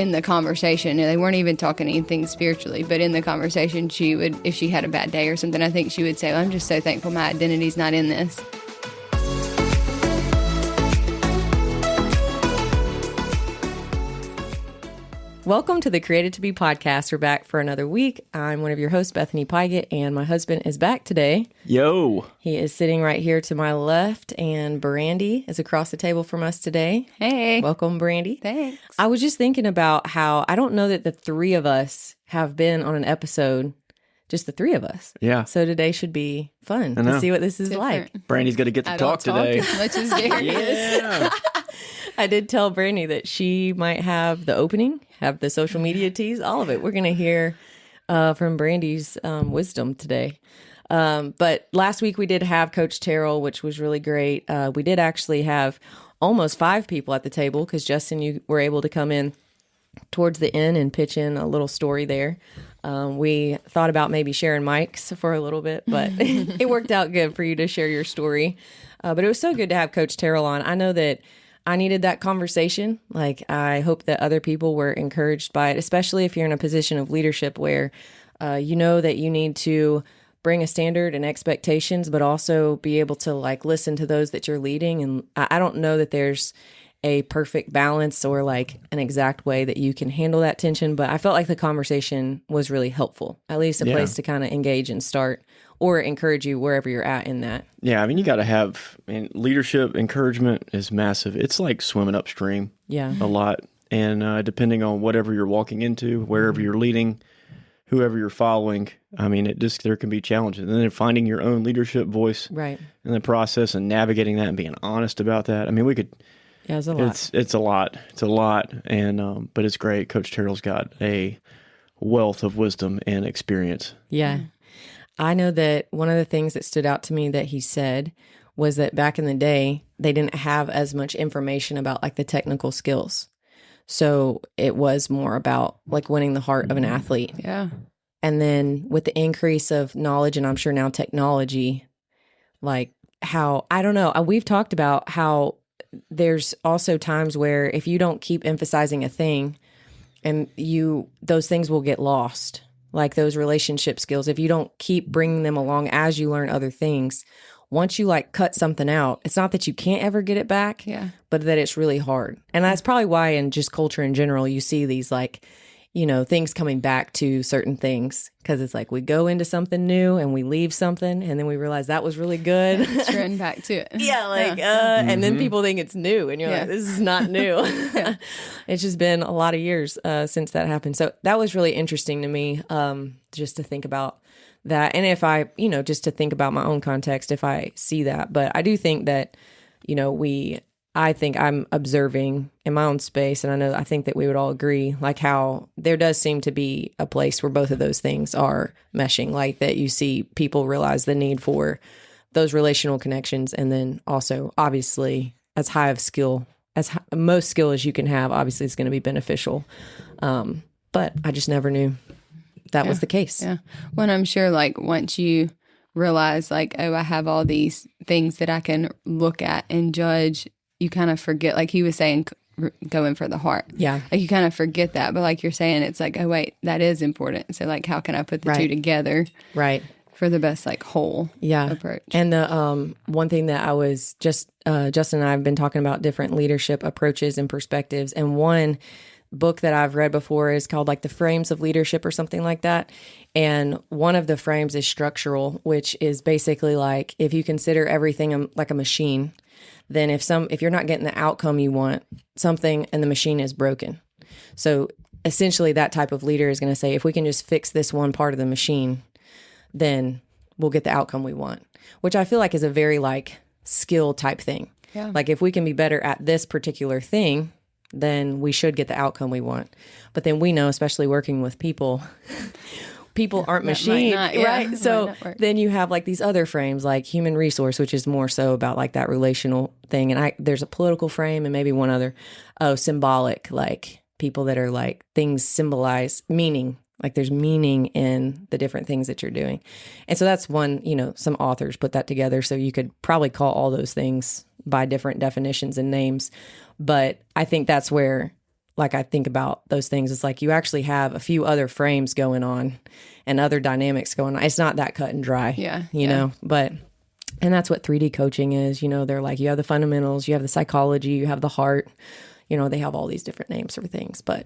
in the conversation, they weren't even talking anything spiritually, but in the conversation, she would, if she had a bad day or something, I think she would say, I'm just so thankful my identity's not in this. Welcome to the Created to Be podcast. We're back for another week. I'm one of your hosts, Bethany Pygott, and my husband is back today. Yo. He is sitting right here to my left, and Brandi is across the table from us today. Hey. Welcome, Brandi. Thanks. I was just thinking about how I don't know that the three of us have been on an episode, just the three of us. Yeah. So today should be fun to see what this is like. Brandy's going to get to talk today. As much as Gary is. I did tell Brandi that she might have the opening, have the social media tease, all of it. We're going to hear from Brandi's wisdom today. But last week we did have Coach Terrell, which was really great. We did actually have almost 5 people at the table because, Justin, you were able to come in towards the end and pitch in a little story there. We thought about maybe sharing mics for a little bit, but it worked out good for you to share your story. But it was so good to have Coach Terrell on. I know that I needed that conversation. Like, I hope that other people were encouraged by it, especially if you're in a position of leadership where you know that you need to bring a standard and expectations, but also be able to like listen to those that you're leading. And I don't know that there's a perfect balance or like an exact way that you can handle that tension, but I felt like the conversation was really helpful, at least a place to kind of engage and start or encourage you wherever you're at in that. Yeah, I mean, you got to have, leadership encouragement is massive. It's like swimming upstream a lot. And depending on whatever you're walking into, wherever you're leading, whoever you're following, I mean, there can be challenges. And then finding your own leadership voice in the process and navigating that and being honest about that. I mean, we could... Yeah, it's a lot. It's a lot. It's a lot. And, but it's great. Coach Terrell's got a wealth of wisdom and experience. Yeah. I know that one of the things that stood out to me that he said was that back in the day, they didn't have as much information about like the technical skills. So it was more about like winning the heart of an athlete. Yeah. And then with the increase of knowledge, and I'm sure now technology, like how, I don't know, we've talked about how there's also times where if you don't keep emphasizing a thing and those things will get lost. Like those relationship skills, if you don't keep bringing them along as you learn other things, once you like cut something out, it's not that you can't ever get it back, but that it's really hard. And that's probably why in just culture in general, you see these like, things coming back to certain things because it's like we go into something new and we leave something and then we realize that was really good. It's running back to it. And then people think it's new and you're like, this is not new. It's just been a lot of years since that happened. So that was really interesting to me just to think about that. And if I, just to think about my own context, if I see that. But I do think that, I think I'm observing in my own space, and I think that we would all agree, like how there does seem to be a place where both of those things are meshing, like that you see people realize the need for those relational connections, and then also, obviously, as high of skill, most skill as you can have, obviously it's going to be beneficial. But I just never knew that was the case. Yeah. Well, I'm sure like once you realize like, oh, I have all these things that I can look at and judge, you kind of forget, like he was saying, going for the heart. Yeah. Like you kind of forget that. But like you're saying, it's like, oh, wait, that is important. So like, how can I put the two together? Right. For the best like whole approach. And the one thing that I was Justin and I have been talking about different leadership approaches and perspectives. And one book that I've read before is called like The Frames of Leadership or something like that. And one of the frames is structural, which is basically like if you consider everything like a machine, then if you're not getting the outcome you want, something in the machine is broken. So essentially that type of leader is going to say, if we can just fix this one part of the machine, then we'll get the outcome we want, which I feel like is a very like skill type thing. Yeah. Like if we can be better at this particular thing, then we should get the outcome we want. But then we know, especially working with people aren't machines, right? So then you have like these other frames like human resource, which is more so about like that relational thing. And there's a political frame and maybe one other, symbolic, like people that are like things symbolize meaning. Like there's meaning in the different things that you're doing. And so that's one, some authors put that together. So you could probably call all those things by different definitions and names. But I think that's where like I think about those things, it's like you actually have a few other frames going on and other dynamics going on. It's not that cut and dry, you know, and that's what 3D coaching is. You know, they're like, you have the fundamentals, you have the psychology, you have the heart. You know, they have all these different names for things, but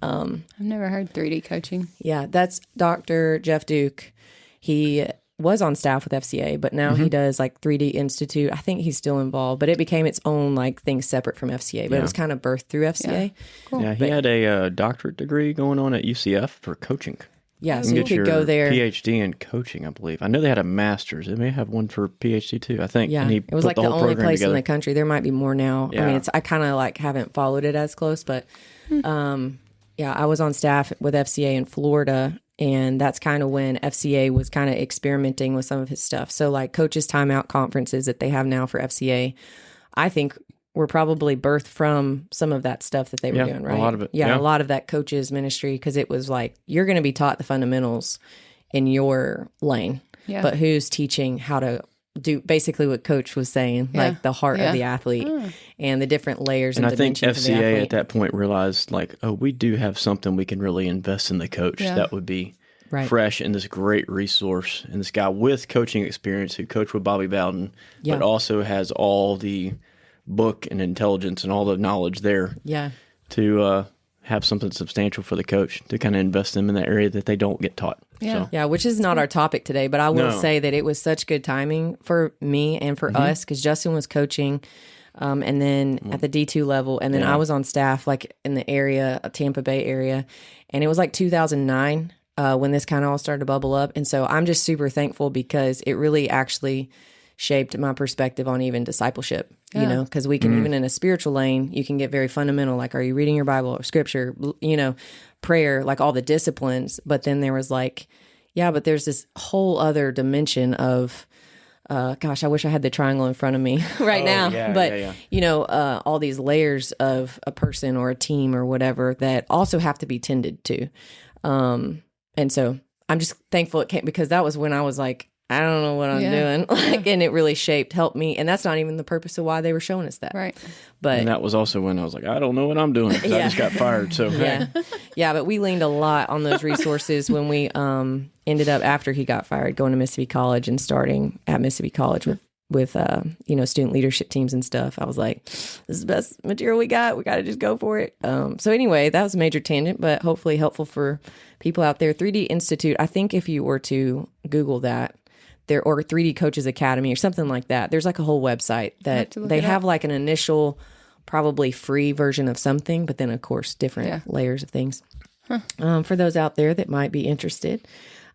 I've never heard 3D coaching. Yeah, that's Dr. Jeff Duke. He was on staff with FCA, but now he does like 3D Institute. I think he's still involved, but it became its own like thing separate from FCA, but it was kind of birthed through FCA. Yeah, cool. Yeah, he had a doctorate degree going on at UCF for coaching. Yeah, You so you can get could go your there. PhD in coaching, I believe. I know they had a master's. They may have one for PhD too, I think. Yeah, and he it was put like the the whole only program place together. in the country. There might be more now. Yeah. I mean, I kind of like haven't followed it as close, but yeah, I was on staff with FCA in Florida, and that's kind of when FCA was kind of experimenting with some of his stuff. So like coaches timeout conferences that they have now for FCA, I think were probably birthed from some of that stuff that they were doing, right? A lot of it. Yeah, a lot of that coaches ministry, because it was like, you're going to be taught the fundamentals in your lane, but who's teaching how to do basically what Coach was saying, like the heart of the athlete and the different layers and I think dimensions of the athlete. FCA at that point realized, like, oh, we do have something we can really invest in the coach that would be fresh and this great resource. And this guy with coaching experience who coached with Bobby Bowden, but also has all the book and intelligence and all the knowledge there to have something substantial for the coach to kind of invest them in the area that they don't get taught. Yeah, which is not our topic today, but I will say that it was such good timing for me and for us, because Justin was coaching and then at the D2 level, and then I was on staff like in the area, Tampa Bay area, and it was like 2009 when this kind of all started to bubble up. And so I'm just super thankful because it really actually shaped my perspective on even discipleship, you know, because we can, even in a spiritual lane, you can get very fundamental, like, are you reading your Bible or scripture, you know, prayer, like all the disciplines. But then there was like, but there's this whole other dimension of, gosh, I wish I had the triangle in front of me right now. You know, all these layers of a person or a team or whatever that also have to be tended to. And so I'm just thankful it came, because that was when I was like, I don't know what I'm doing. Like, and it really helped me. And that's not even the purpose of why they were showing us that. Right. But and that was also when I was like, I don't know what I'm doing. 'Cause I just got fired. So yeah, but we leaned a lot on those resources when we ended up, after he got fired, going to Mississippi College and starting at Mississippi College with you know, student leadership teams and stuff. I was like, this is the best material we got. We got to just go for it. So anyway, that was a major tangent, but hopefully helpful for people out there. 3D Institute, I think if you were to Google that, there, or 3D Coaches Academy or something like that, there's like a whole website that they have like an initial probably free version of something, but then of course different layers of things for those out there that might be interested.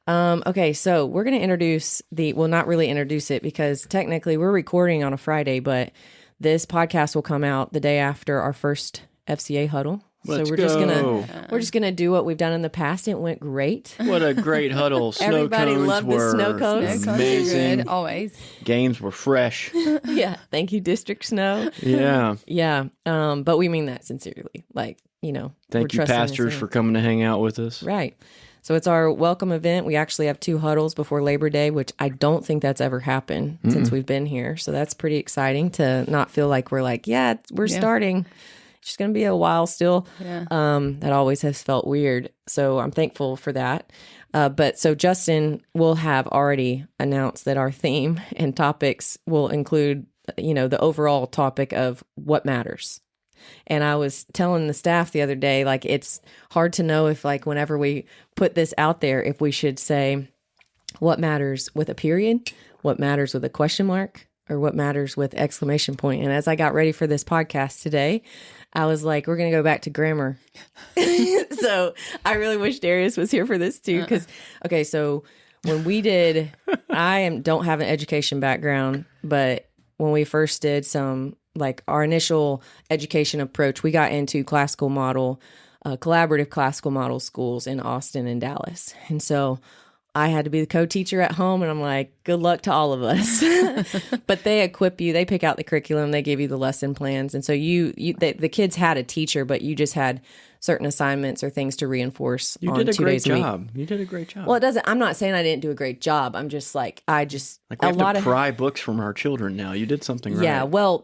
Okay, so we're going to introduce not really introduce it, because technically we're recording on a Friday, but this podcast will come out the day after our first FCA huddle. Let's so we're just gonna do what we've done in the past. It went great. What a great huddle! Everybody loved the snow cones. Amazing. Good, always. Games were fresh. Yeah, thank you, District Snow. Yeah. But we mean that sincerely. Like, you know, thank you, pastors, for coming to hang out with us. Right. So it's our welcome event. We actually have 2 huddles before Labor Day, which I don't think that's ever happened since we've been here. So that's pretty exciting to not feel like we're like, we're starting. It's just going to be a while still. Yeah. That always has felt weird. So I'm thankful for that. But so Justin will have already announced that our theme and topics will include, you know, the overall topic of what matters. And I was telling the staff the other day, like, it's hard to know if, like, whenever we put this out there, if we should say what matters with a period, what matters with a question mark, or what matters with exclamation point. And as I got ready for this podcast today, I was like, we're going to go back to grammar. So I really wish Darius was here for this too. Because, okay, so when we did, don't have an education background, but when we first did some, like, our initial education approach, we got into classical model, collaborative classical model schools in Austin and Dallas. And so I had to be the co-teacher at home, and I'm like, good luck to all of us. But they equip you, they pick out the curriculum, they give you the lesson plans. And so the kids had a teacher, but you just had certain assignments or things to reinforce. You did a great job. You did a great job. Well, I'm not saying I didn't do a great job. I'm just like, we have to pry books from our children now. You did something right. Yeah, well,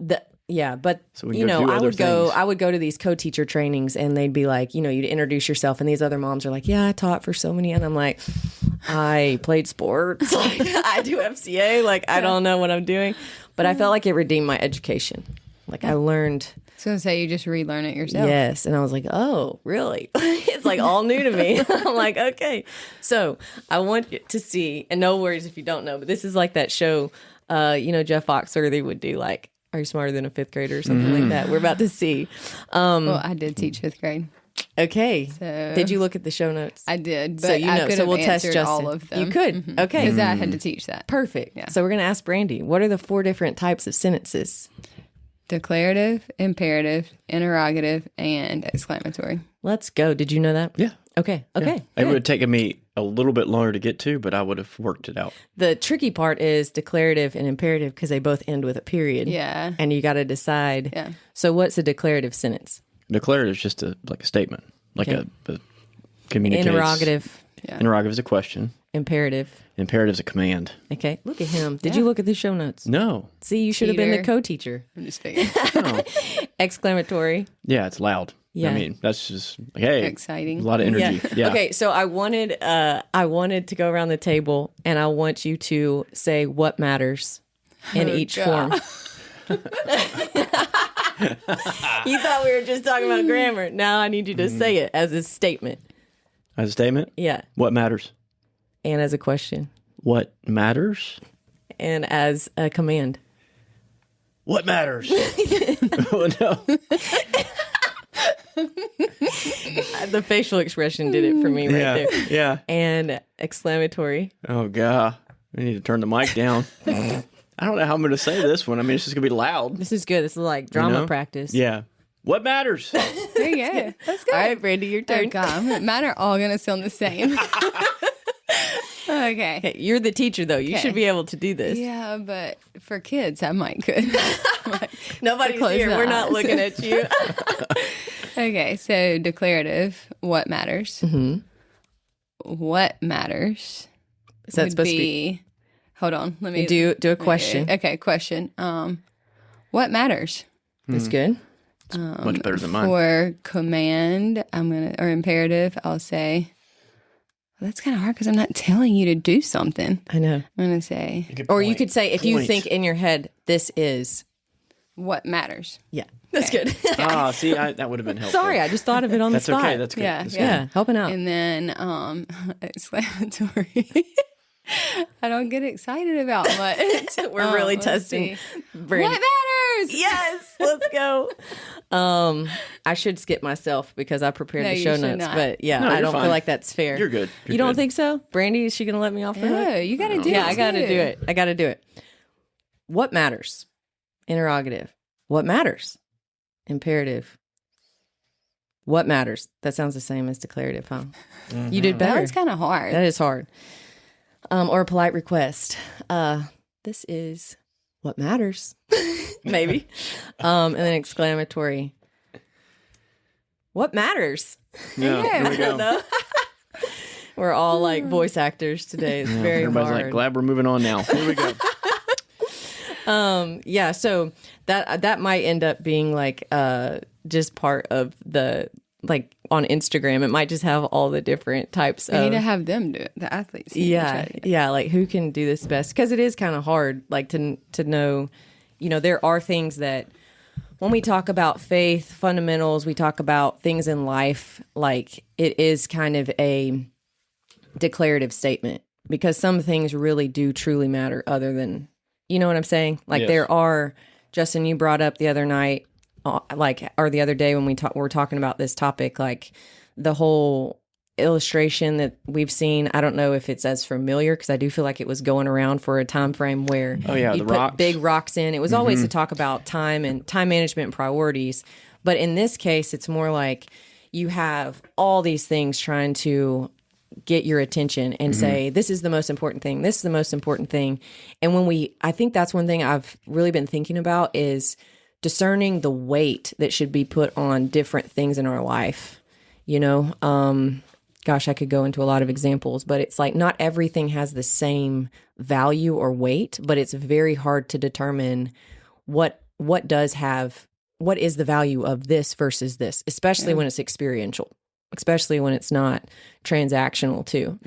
Yeah, but so I would go to these co-teacher trainings, and they'd be like, you'd introduce yourself, and these other moms are like, yeah, I taught for so many, and I'm like, I played sports, like I do FCA, like I don't know what I'm doing, but I felt like it redeemed my education. Like I learned. So say you just relearn it yourself. Yes, and I was like, oh, really? It's like all new to me. I'm like, okay. So I want you to see, and no worries if you don't know, but this is like that show, Jeff Foxworthy would do, like, Are You Smarter Than a Fifth Grader or something like that. We're about to see. Well, I did teach fifth grade. Okay. So, did you look at the show notes? I did, but so I could have we'll answered test all of them. You could. Okay. Because I had to teach that. Perfect. Yeah. So we're going to ask Brandi, what are the 4 different types of sentences? Declarative, imperative, interrogative, and exclamatory. Let's go. Did you know that? Yeah. Okay. Yeah. It would have taken me a little bit longer to get to, but I would have worked it out. The tricky part is declarative and imperative because they both end with a period. Yeah. And you got to decide. Yeah. So what's a declarative sentence? Declarative is just like a statement, like a communicates. Interrogative. Yeah. Interrogative is a question. Imperative. Imperative is a command. Okay. Look at him. Did you look at the show notes? No. See, you should have been the co-teacher. I'm just figuring. No. Exclamatory. Yeah, it's loud. Yeah. I mean, that's just like, hey, exciting. A lot of energy. Yeah. Okay, so I wanted to go around the table, and I want you to say what matters in each form. You thought we were just talking about grammar. Now I need you to say it as a statement. As a statement? Yeah. What matters? And as a question. What matters? And as a command. What matters? Oh, no. The facial expression did it for me right there. Yeah. And exclamatory. Oh, God. We need to turn the mic down. I don't know how I'm going to say this one. I mean, it's just going to be loud. This is good. This is like drama practice. Yeah. What matters? There you go. That's good. All right, Brandi, your turn. Oh, God. Mine are all going to sound the same. Okay. Hey, you're the teacher, though. You should be able to do this. Yeah, but for kids, I might could. Nobody's here. We're not looking at you. Okay, so declarative, what matters? Mm-hmm. What matters? Is that supposed to be? Hold on. Let me do a question. Okay, question. What matters? That's good. Much better than mine. For command, or imperative, I'll say, well, that's kind of hard because I'm not telling you to do something. I know. I'm going to say. You could say, if you think in your head, this is. What matters. Yeah. That's good. See, that would have been helpful. Sorry, I just thought of it on the spot. That's okay. That's good. Yeah, That's yeah. Helping out. And then exclamatory. I don't get excited about much. We're really testing. What matters? Yes, let's go. I should skip myself because I prepared the show notes, but I don't feel like that's fair. You're good. You don't think so? Brandi, is she going to let me off the hook? No, you got to do it. Yeah, I got to do it. I got to do it. What matters? Interrogative. What matters? Imperative. What matters? That sounds the same as declarative, huh? Mm-hmm. You did better. That's kind of hard. That is hard. Or a polite request. This is what matters. Maybe. And then exclamatory. What matters? Yeah, there we go. We're all like voice actors today. It's very Everybody's hard. like, glad we're moving on now. Here we go. So that might end up being like just part of the, like, on Instagram. It might just have all the different types We need to have them do it, the athletes. Yeah, like who can do this best, because it is kind of hard, like to know, there are things that when we talk about faith fundamentals, we talk about things in life, like it is kind of a declarative statement, because some things really do truly matter other than, you know what I'm saying? Like there are, Justin, you brought up the other night, or the other day when we were talking about this topic, like the whole illustration that we've seen. I don't know if it's as familiar, because I do feel like it was going around for a time frame where you put rocks. Big rocks in. It was always to talk about time and time management and priorities. But in this case, it's more like you have all these things trying to get your attention and say, this is the most important thing. This is the most important thing. And I think that's one thing I've really been thinking about is discerning the weight that should be put on different things in our life. Gosh, I could go into a lot of examples, but it's like not everything has the same value or weight, but it's very hard to determine what what is the value of this versus this, especially when it's experiential, especially when it's not transactional too.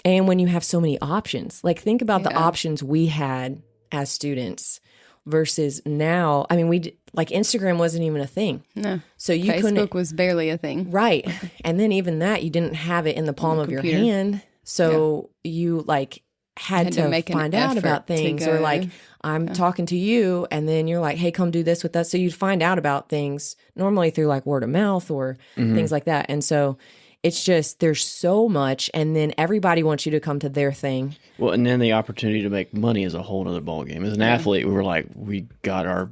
And when you have so many options, like think about the options we had as students versus now. I mean, like Instagram wasn't even a thing. No. So Facebook was barely a thing. Right. And then even that, you didn't have it in the palm of your hand. So you like had to find out about things, or like I'm talking to you and then you're like, hey, come do this with us. So you'd find out about things normally through like word of mouth or things like that. And so it's just, there's so much, and then everybody wants you to come to their thing. Well, and then the opportunity to make money is a whole other ballgame. As an athlete, we were like, we got our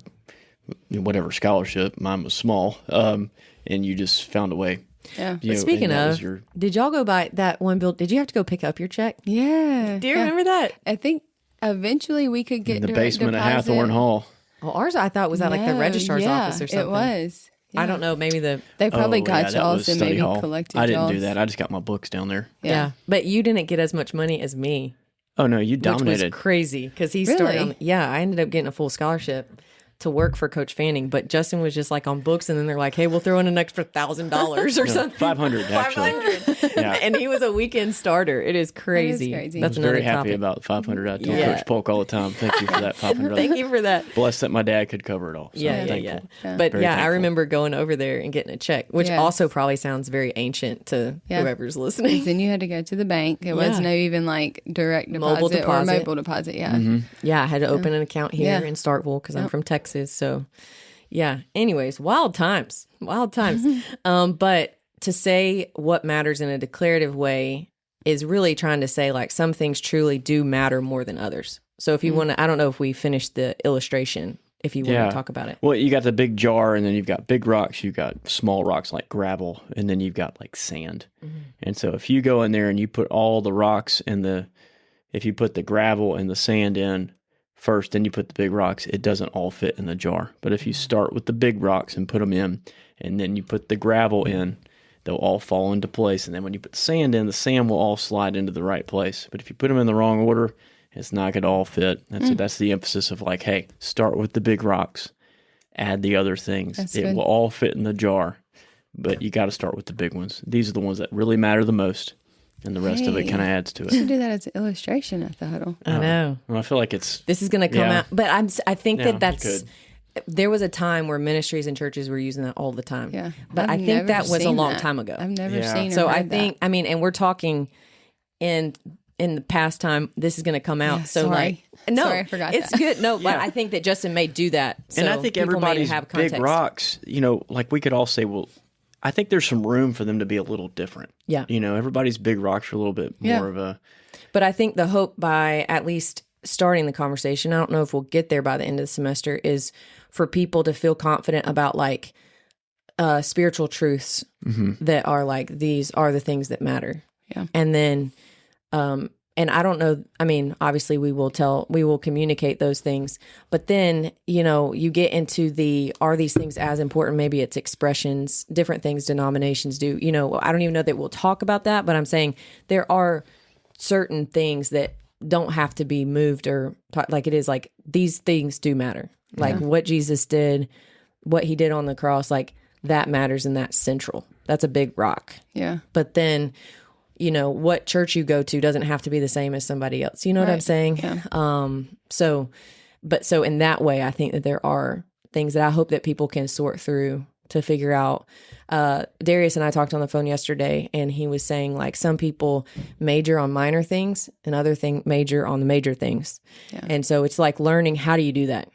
whatever scholarship. Mine was small, and you just found a way. Yeah. But speaking of, did y'all go by that one bill? Did you have to go pick up your check? Yeah. Do you remember that? I think eventually we could get in the basement deposit. of Hathorne Hall. Oh, ours I thought was at like the registrar's office or something. It was. Yeah. I don't know. Maybe they probably got y'all's and maybe collected y'all's. I didn't do that. I just got my books down there. Yeah. But you didn't get as much money as me. Oh, no, you dominated. Which was crazy because he started on. Yeah, I ended up getting a full scholarship to work for Coach Fanning, but Justin was just like on books, and then they're like, hey, we'll throw in an extra $1,000 or something. 500 actually. 500. Yeah. And he was a weekend starter. It is crazy. That's I was very happy about 500. I tell Coach Polk all the time, thank you for that $500. Thank you for that. Blessed that my dad could cover it all. So yeah. But I remember going over there and getting a check, which also probably sounds very ancient to whoever's listening. Then you had to go to the bank. It was no even like direct deposit or mobile deposit. Yeah. Yeah, I had to open an account here in Starkville because I'm from Texas. So, anyways, wild times. But to say what matters in a declarative way is really trying to say like some things truly do matter more than others. So if you want to, I don't know if we finished the illustration, if you want to talk about it. Well, you got the big jar, and then you've got big rocks, you've got small rocks like gravel, and then you've got like sand. And so if you go in there and you put all the rocks and if you put the gravel and the sand in first, then you put the big rocks, it doesn't all fit in the jar. But if you start with the big rocks and put them in, and then you put the gravel in, they'll all fall into place. And then when you put sand in, the sand will all slide into the right place. But if you put them in the wrong order, it's not going to all fit. And so that's the emphasis of like, hey, start with the big rocks, add the other things. It will all fit in the jar, but you got to start with the big ones. These are the ones that really matter the most. And the rest of it kind of adds to it. You should do that as an illustration at the huddle. I know. Well, I feel like this is going to come out. But I think that's... There was a time where ministries and churches were using that all the time. Yeah. But I think that was a long time ago. I've never seen it. So I think, that. I mean, and we're talking in the past time, this is going to come out. Yeah, so sorry. No, I forgot it's good. No, but I think that Justin may do that. So and I think everybody's big rocks, like we could all say, well, I think there's some room for them to be a little different. Yeah. Everybody's big rocks are a little bit more of a... But I think the hope by at least starting the conversation, I don't know if we'll get there by the end of the semester, is for people to feel confident about like spiritual truths that are like, these are the things that matter. Yeah. And then, and I don't know, I mean, obviously we will communicate those things, but then, you get into are these things as important? Maybe it's expressions, different things denominations do, I don't even know that we'll talk about that, but I'm saying there are certain things that don't have to be moved or like it is like these things do matter. Like what Jesus did, what he did on the cross, like that matters and that's central. That's a big rock. Yeah. But then, what church you go to doesn't have to be the same as somebody else. You know what I'm saying? Yeah. So in that way, I think that there are things that I hope that people can sort through to figure out. Darius and I talked on the phone yesterday, and he was saying like some people major on minor things and other major on the major things. Yeah. And so it's like learning, how do you do that?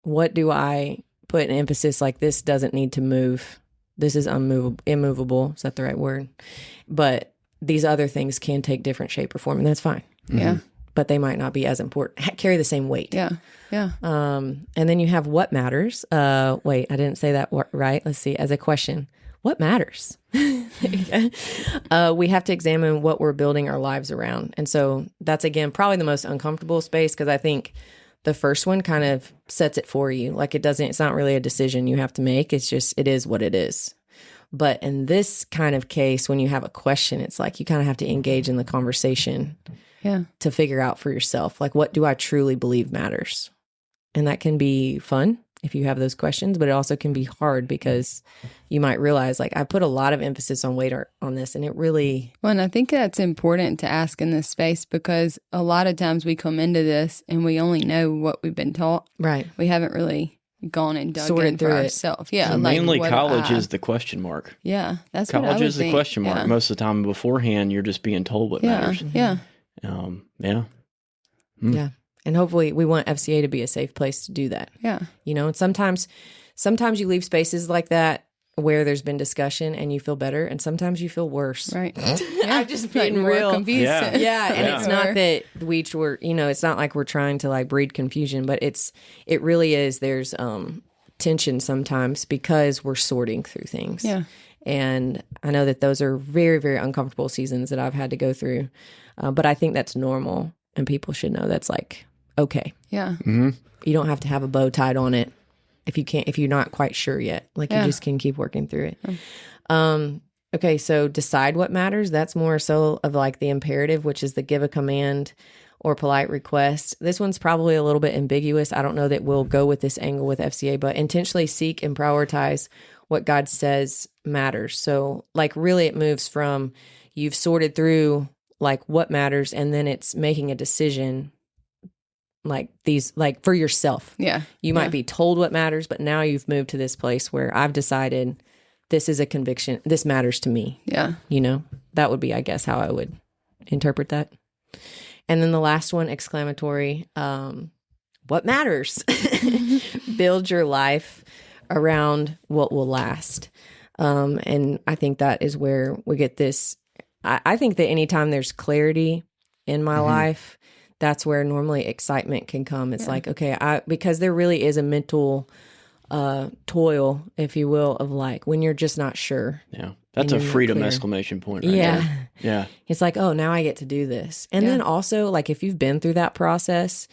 What do I put an emphasis like this doesn't need to move? This is immovable. Is that the right word? But these other things can take different shape or form, and that's fine. Yeah. But they might not be as important, carry the same weight. Yeah. Yeah. And then you have what matters. Wait, I didn't say that right. Let's see. As a question, what matters? We have to examine what we're building our lives around. And so that's, again, probably the most uncomfortable space, because I think the first one kind of sets it for you. Like it's not really a decision you have to make. It's just, it is what it is. But in this kind of case, when you have a question, it's like you kind of have to engage in the conversation to figure out for yourself, like, what do I truly believe matters? And that can be fun if you have those questions, but it also can be hard because you might realize, like, I put a lot of emphasis on weight on this, and it really... Well, and I think that's important to ask in this space because a lot of times we come into this and we only know what we've been taught. Right. We haven't really gone and dug sorted in for ourselves. Yeah. So like, mainly college is the question mark. Yeah. That's college what I would is the think. question mark. Yeah. Most of the time beforehand, you're just being told what matters. Yeah. Yeah. Yeah. And hopefully we want FCA to be a safe place to do that. Yeah. You know, and sometimes you leave spaces like that where there's been discussion and you feel better, and sometimes you feel worse. Right. Yeah. I'm just being like more real. confused. Yeah. And it's not that we're, you know, it's not like we're trying to like breed confusion, but it really is. There's tension sometimes because we're sorting through things. Yeah. And I know that those are very, very uncomfortable seasons that I've had to go through. But I think that's normal, and people should know that's like, okay. Yeah. Mm-hmm. You don't have to have a bow tied on it if you're not quite sure yet. Like, you just can keep working through it. Okay, so decide what matters. That's more so of like the imperative, which is the give a command or polite request. This one's probably a little bit ambiguous. I don't know that we'll go with this angle with FCA, but intentionally seek and prioritize what God says matters. So like really it moves from you've sorted through like what matters, and then it's making a decision like these, like for yourself. Yeah. You might be told what matters, but now you've moved to this place where I've decided this is a conviction. This matters to me. Yeah. You know, that would be, I guess, how I would interpret that. And then the last one, exclamatory, what matters? Build your life around what will last. And I think that is where we get this. I think that anytime there's clarity in my life, that's where normally excitement can come. It's like, okay, because there really is a mental toil, if you will, of like when you're just not sure. Yeah. That's a freedom exclamation point right there. Yeah. It's like, oh, now I get to do this. And then also, like, if you've been through that process,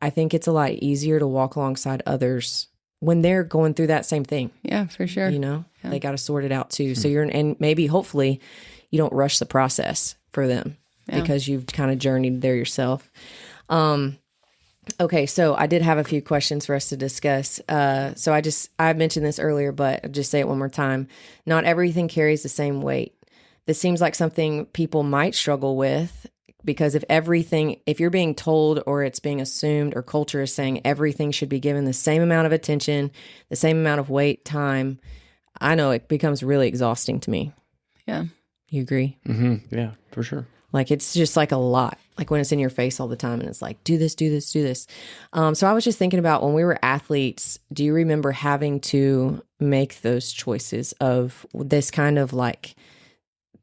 I think it's a lot easier to walk alongside others when they're going through that same thing. Yeah, for sure. You know, they got to sort it out too. So and maybe hopefully you don't rush the process for them because you've kind of journeyed there yourself. Okay, so I did have a few questions for us to discuss. So I mentioned this earlier, but I'll just say it one more time. Not everything carries the same weight. This seems like something people might struggle with because if you're being told or it's being assumed or culture is saying everything should be given the same amount of attention, the same amount of weight, time, I know it becomes really exhausting to me. Yeah. You agree? Mm-hmm. Yeah, for sure. Like, it's just like a lot, like when it's in your face all the time and it's like, do this, do this, do this. So I was just thinking about when we were athletes, do you remember having to make those choices of this kind of like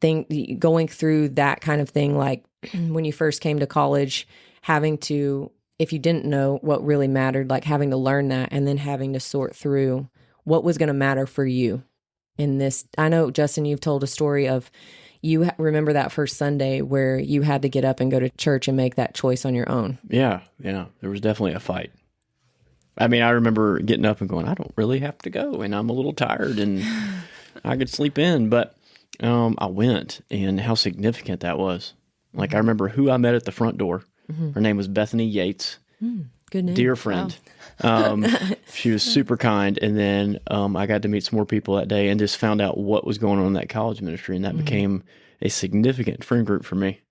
thing, going through that kind of thing? Like when you first came to college, having to, if you didn't know what really mattered, like having to learn that and then having to sort through what was going to matter for you in this. I know, Justin, you've told a story of, you remember that first Sunday where you had to get up and go to church and make that choice on your own. Yeah. There was definitely a fight. I mean, I remember getting up and going, I don't really have to go, and I'm a little tired, and I could sleep in. But I went, and how significant that was. Like, I remember who I met at the front door. Her name was Bethany Yates. Good name. Dear friend. Wow. She was super kind. And then I got to meet some more people that day and just found out what was going on in that college ministry. And that became a significant friend group for me.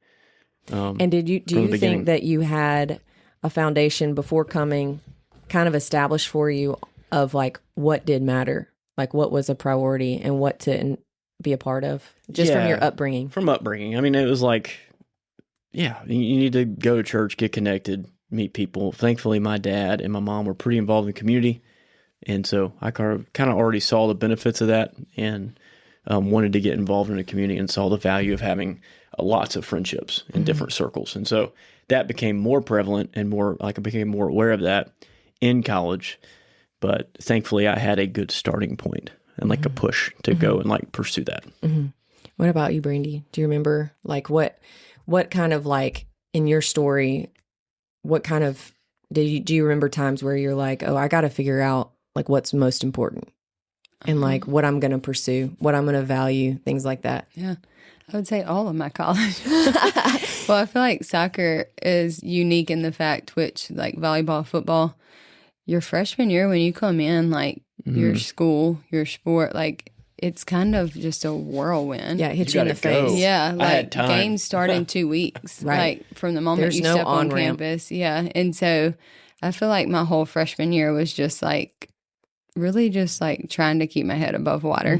And do you think that you had a foundation before coming kind of established for you of like what did matter? Like what was a priority and what to be a part of just from your upbringing? From upbringing. I mean, it was like, you need to go to church, get connected, meet people. Thankfully, my dad and my mom were pretty involved in the community. And so I kind of already saw the benefits of that and wanted to get involved in the community and saw the value of having lots of friendships in different circles. And so that became more prevalent and more like I became more aware of that in college. But thankfully, I had a good starting point and like a push to go and like pursue that. What about you, Brandi? Do you remember like what kind of like in your story, what kind of do you remember times where you're like, oh, I got to figure out like what's most important and like what I'm going to pursue, what I'm going to value, things like that? Yeah. I would say all of my college. Well, I feel like soccer is unique in the fact which like volleyball, football, your freshman year, when you come in, like your school, your sport, like it's kind of just a whirlwind. Yeah, it hits you in the face. Yeah, like games start in 2 weeks. Right. Like from the moment you step on campus. Yeah. And so I feel like my whole freshman year was just like really just like trying to keep my head above water.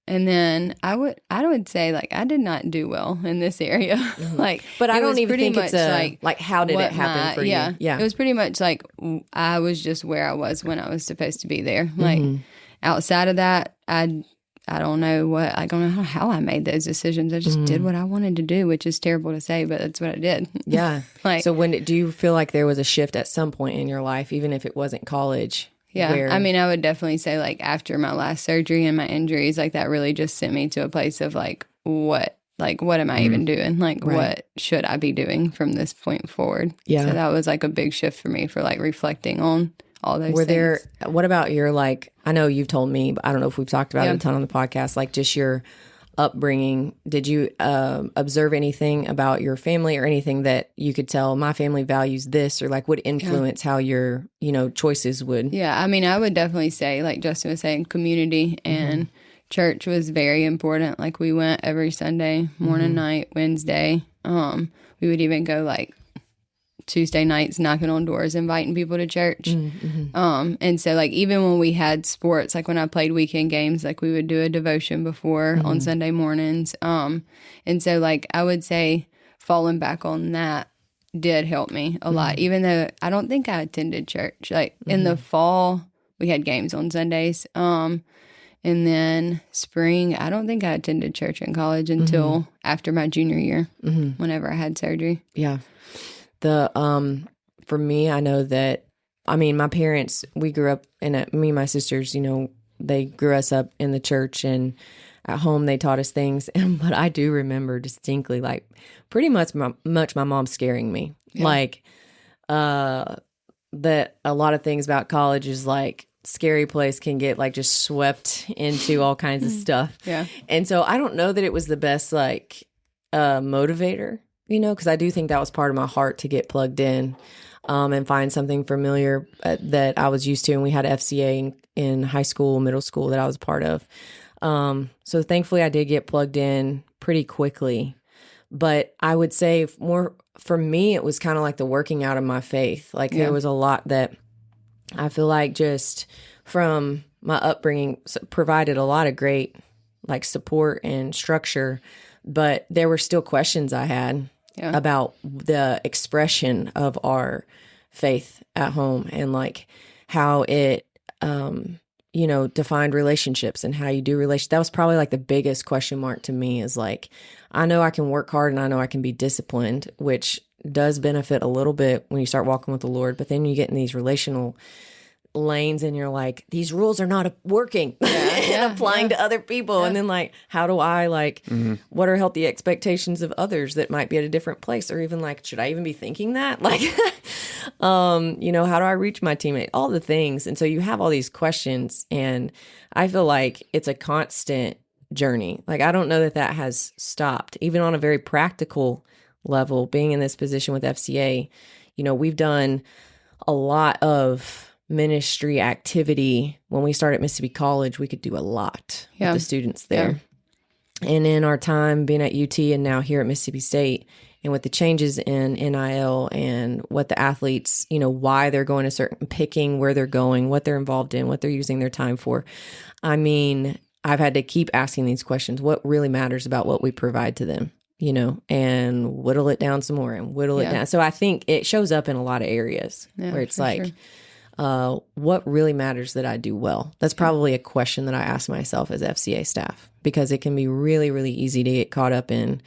And then I would say like I did not do well in this area. Like, but I don't even think it's like how did it happen for you? Yeah, it was pretty much like I was just where I was when I was supposed to be there. Like outside of that, I don't know how I made those decisions. I just did what I wanted to do, which is terrible to say, but that's what I did. Yeah. Like, so do you feel like there was a shift at some point in your life, even if it wasn't college? Yeah, I mean, I would definitely say, like, after my last surgery and my injuries, like, that really just sent me to a place of, like, what am I even doing? Like, what should I be doing from this point forward? Yeah. So that was, like, a big shift for me for, like, reflecting on all those things. What about your, like, I know you've told me, but I don't know if we've talked about it a ton on the podcast, like, just your upbringing. Did you observe anything about your family or anything that you could tell my family values this, or like would influence how your choices would? I mean, I would definitely say, like Justin was saying, community and church was very important. Like we went every Sunday morning, night, Wednesday. We would even go like Tuesday nights knocking on doors, inviting people to church. And so like even when we had sports, like when I played weekend games, like we would do a devotion before on Sunday mornings. And so like I would say falling back on that did help me a lot, even though I don't think I attended church. Like in the fall, we had games on Sundays. And then spring, I don't think I attended church in college until after my junior year, whenever I had surgery. Yeah. For me, I know that, I mean, my parents, we grew up me and my sisters, they grew us up in the church, and at home they taught us things. But I do remember distinctly, like pretty much my mom scaring me. Yeah. Like, that a lot of things about college is like scary place, can get like just swept into all kinds of stuff. Yeah. And so I don't know that it was the best like, motivator. Because I do think that was part of my heart to get plugged in and find something familiar that I was used to. And we had FCA in high school, middle school that I was part of. So thankfully I did get plugged in pretty quickly. But I would say more for me, it was kind of like the working out of my faith. Like there was a lot that I feel like just from my upbringing provided a lot of great like support and structure. But there were still questions I had about the expression of our faith at home, and like how it, defined relationships and how you do relationships. That was probably like the biggest question mark to me, is like, I know I can work hard and I know I can be disciplined, which does benefit a little bit when you start walking with the Lord. But then you get in these relational lanes and you're like, these rules are not working and applying to other people. And then like, how do I like, what are healthy expectations of others that might be at a different place? Or even like, should I even be thinking that? Like, how do I reach my teammate? All the things. And so you have all these questions, and I feel like it's a constant journey. Like, I don't know that has stopped, even on a very practical level. Being in this position with FCA, we've done a lot of ministry activity. When we started at Mississippi College, we could do a lot with the students there. And in our time being at UT and now here at Mississippi State, and with the changes in NIL and what the athletes, why they're going picking where they're going, what they're involved in, what they're using their time for. I mean, I've had to keep asking these questions. What really matters about what we provide to them, and whittle it down some more and whittle it down. So I think it shows up in a lot of areas where it's like, what really matters that I do well? That's probably a question that I ask myself as FCA staff, because it can be really, really easy to get caught up in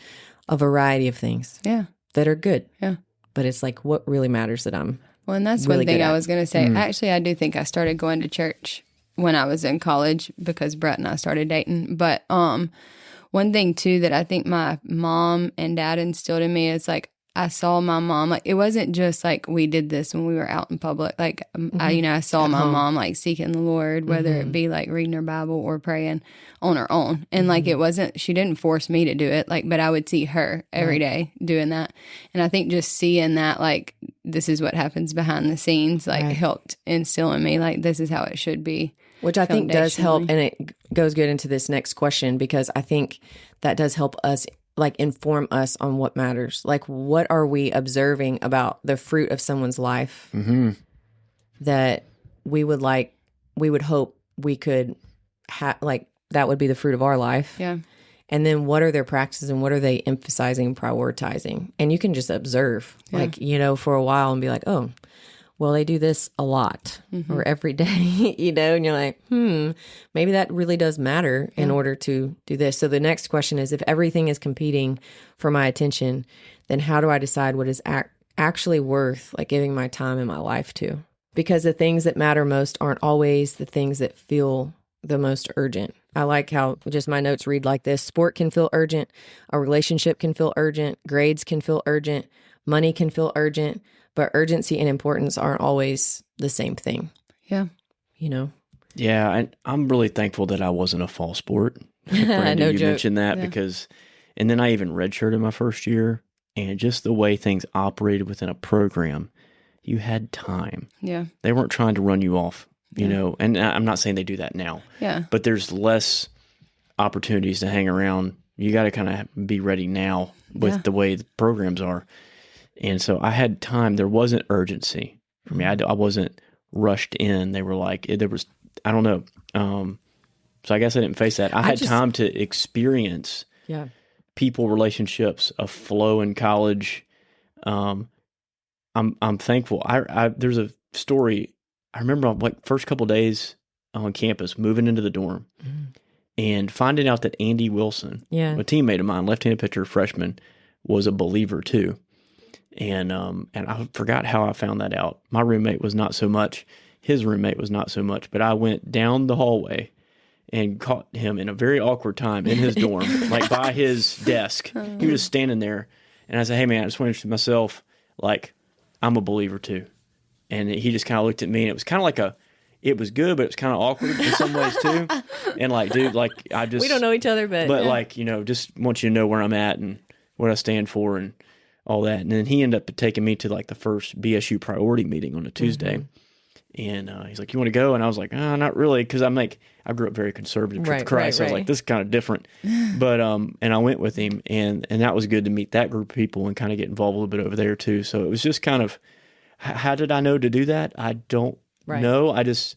a variety of things that are good. Yeah. But it's like, what really matters that I'm Well, and that's really one thing I was going to say. Actually, I do think I started going to church when I was in college because Brett and I started dating. But one thing, too, that I think my mom and dad instilled in me is, like, I saw my mom, like, it wasn't just like we did this when we were out in public. Like, I saw my mom, like, seeking the Lord, whether it be like reading her Bible or praying on her own. And like, it wasn't, she didn't force me to do it, like, but I would see her every day doing that. And I think just seeing that, like, this is what happens behind the scenes, like, helped instill in me, like, this is how it should be. Which I think does help. And it goes good into this next question, because I think that does help us, like, inform us on what matters. Like, what are we observing about the fruit of someone's life that we would hope we could have, like, that would be the fruit of our life. Yeah. And then what are their practices and what are they emphasizing, prioritizing? And you can just observe, like, for a while and be like, oh, well, they do this a lot or every day, and you're like, maybe that really does matter in order to do this. So the next question is, if everything is competing for my attention, then how do I decide what is actually worth, like, giving my time and my life to? Because the things that matter most aren't always the things that feel the most urgent. I like how just my notes read like this: sport can feel urgent, a relationship can feel urgent, grades can feel urgent, money can feel urgent, but urgency and importance aren't always the same thing. Yeah. Yeah, I'm really thankful that I wasn't a fall sport. Brandi, no you joke. mentioned that because, and then I even redshirted my first year, and just the way things operated within a program, you had time. Yeah. They weren't trying to run you off, and I'm not saying they do that now. Yeah. But there's less opportunities to hang around. You got to kind of be ready now with the way the programs are. And so I had time. There wasn't urgency for me. I wasn't rushed in. They were like, there was, I don't know. So I guess I didn't face that. I had time to experience people, relationships, a flow in college. I'm thankful. There's a story. I remember like first couple days on campus, moving into the dorm and finding out that Andy Wilson, a teammate of mine, left-handed pitcher, freshman, was a believer too. And I forgot how I found that out. My roommate was not so much. His roommate was not so much. But I went down the hallway and caught him in a very awkward time in his dorm, like by his desk. He was standing there. And I said, hey, man, I just want to introduce myself. Like, I'm a believer too. And he just kind of looked at me. And it was kind of like it was good, but it was kind of awkward in some ways too. And like, dude, like we don't know each other, but like, just want you to know where I'm at and what I stand for and all that. And then he ended up taking me to like the first BSU priority meeting on a Tuesday. And he's like, you want to go? And I was like, not really. Because I'm like, I grew up very conservative, Church of Christ. So I was like, this is kind of different. But, and I went with him and that was good to meet that group of people and kind of get involved a little bit over there too. So it was just kind of, how did I know to do that? I don't know. I just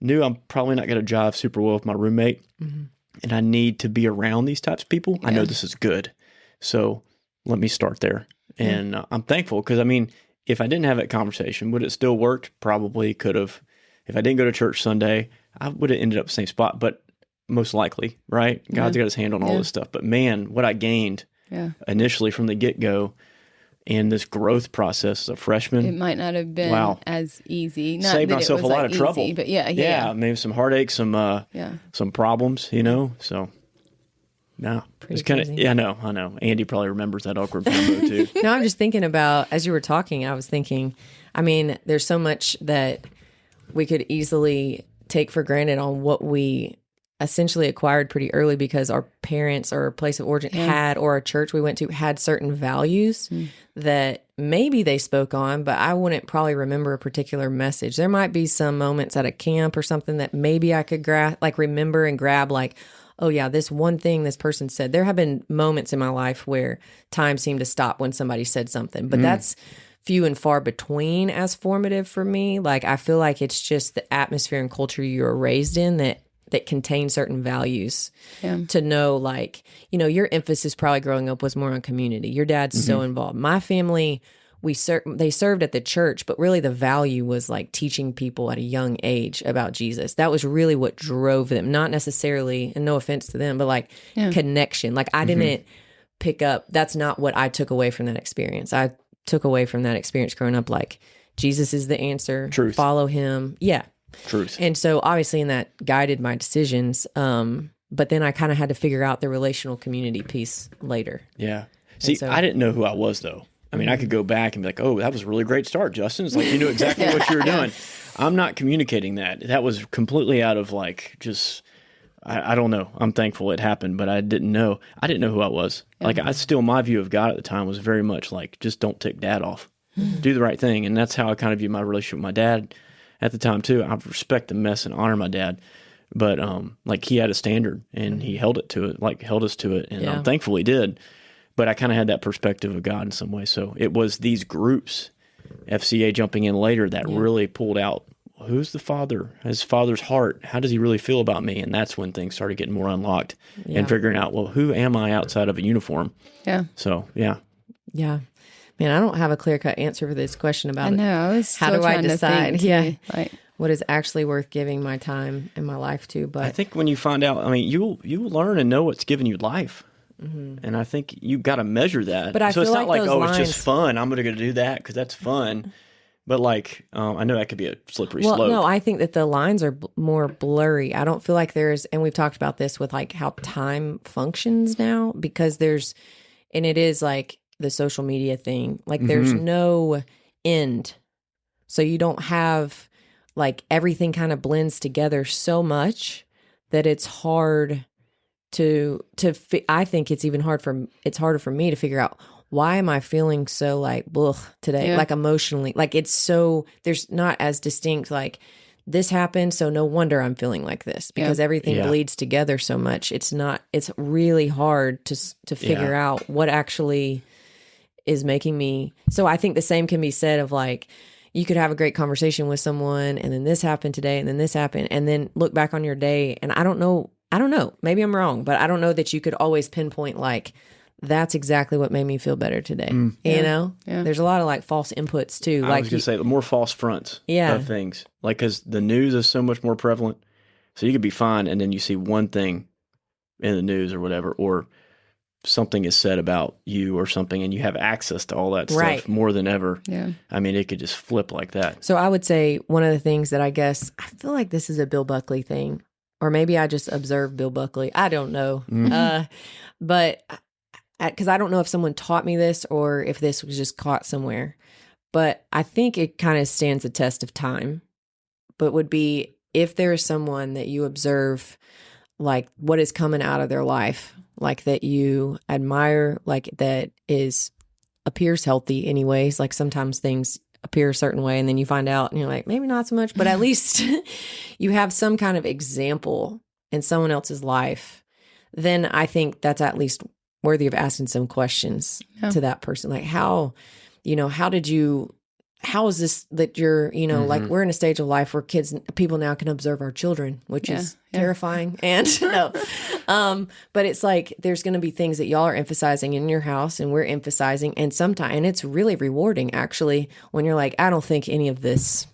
knew I'm probably not going to jive super well with my roommate. And I need to be around these types of people. I know this is good. So let me start there. And I'm thankful because, I mean, if I didn't have that conversation, would it still worked? Probably could have. If I didn't go to church Sunday, I would have ended up the same spot, but most likely, right? God's got his hand on all this stuff. But man, what I gained initially from the get-go and this growth process as a freshman. It might not have been as easy. Not saved that myself it was a lot like of trouble. easy, but yeah. Maybe some heartache, some problems, so. No, it's kind of, I know. Andy probably remembers that awkward combo too. No, I'm just thinking about, as you were talking, I was thinking, I mean, there's so much that we could easily take for granted on what we essentially acquired pretty early because our parents or place of origin had, or a church we went to had certain values that maybe they spoke on, but I wouldn't probably remember a particular message. There might be some moments at a camp or something that maybe I could remember and grab, like, oh yeah, this one thing this person said. There have been moments in my life where time seemed to stop when somebody said something, but that's few and far between as formative for me. Like, I feel like it's just the atmosphere and culture you were raised in that contain certain values to know, like, your emphasis probably growing up was more on community. Your dad's so involved. My family, they served at the church, but really the value was like teaching people at a young age about Jesus. That was really what drove them, not necessarily, and no offense to them, but like connection. Like, I didn't pick up, that's not what I took away from that experience. I took away from that experience growing up, like, Jesus is the answer. Truth. Follow him. Yeah. Truth. And so obviously, and that guided my decisions. But then I kind of had to figure out the relational community piece later. Yeah. See, I didn't know who I was though. I mean, I could go back and be like, oh, that was a really great start, Justin. It's like, you knew exactly what you were doing. I'm not communicating that. That was completely out of like, just, I don't know. I'm thankful it happened, but I didn't know. I didn't know who I was. Yeah. Like, my view of God at the time was very much like, just don't tick dad off. Do the right thing. And that's how I kind of view my relationship with my dad at the time too. I respect the mess and honor my dad. But like, he had a standard and he held us to it. And I'm thankful he did. But I kind of had that perspective of God in some way. So it was these groups, FCA jumping in later, that really pulled out, who's the father? His father's heart. How does he really feel about me? And that's when things started getting more unlocked and figuring out, well, who am I outside of a uniform? Yeah. So, yeah. Yeah. Man, I don't have a clear-cut answer for this question about I know. I was how do I decide? Like, what is actually worth giving my time and my life to? But I think when you find out, I mean, you'll learn and know what's giving you life. Mm-hmm. And I think you've got to measure that. But so it's not like, oh, lines... it's just fun. I'm going to do that because that's fun. But like, I know that could be a slippery slope. No, I think that the lines are more blurry. I don't feel like there's, and we've talked about this with like how time functions now, because and it is like the social media thing. Like there's no end. So you don't have, like, everything kind of blends together so much that it's hard I think it's harder for me to figure out, why am I feeling so like today, like emotionally, like it's so, there's not as distinct, like this happened, so no wonder I'm feeling like this, because everything bleeds together so much. It's really hard to figure out what actually is making me. So I think the same can be said of like, you could have a great conversation with someone and then this happened today and then this happened, and then look back on your day. And I don't know, maybe I'm wrong, but I don't know that you could always pinpoint like, that's exactly what made me feel better today. You know, there's a lot of like false inputs too. I was going to say the more false fronts of things, like, because the news is so much more prevalent. So you could be fine, and then you see one thing in the news or whatever, or something is said about you or something, and you have access to all that stuff more than ever. Yeah. I mean, it could just flip like that. So I would say one of the things that I feel like this is a Bill Buckley thing, or maybe I just observed Bill Buckley. I don't know. But because I don't know if someone taught me this or if this was just caught somewhere, but I think it kind of stands the test of time. But would be, if there is someone that you observe, like what is coming out of their life, like that you admire, like that appears healthy anyways. Like sometimes things appear a certain way and then you find out and you're like, maybe not so much, but at least you have some kind of example in someone else's life. Then I think that's at least worthy of asking some questions to that person. Like how is this that you're, like we're in a stage of life where people now can observe our children, which is terrifying. And but it's like, there's going to be things that y'all are emphasizing in your house and we're emphasizing. And and it's really rewarding actually, when you're like, I don't think any of this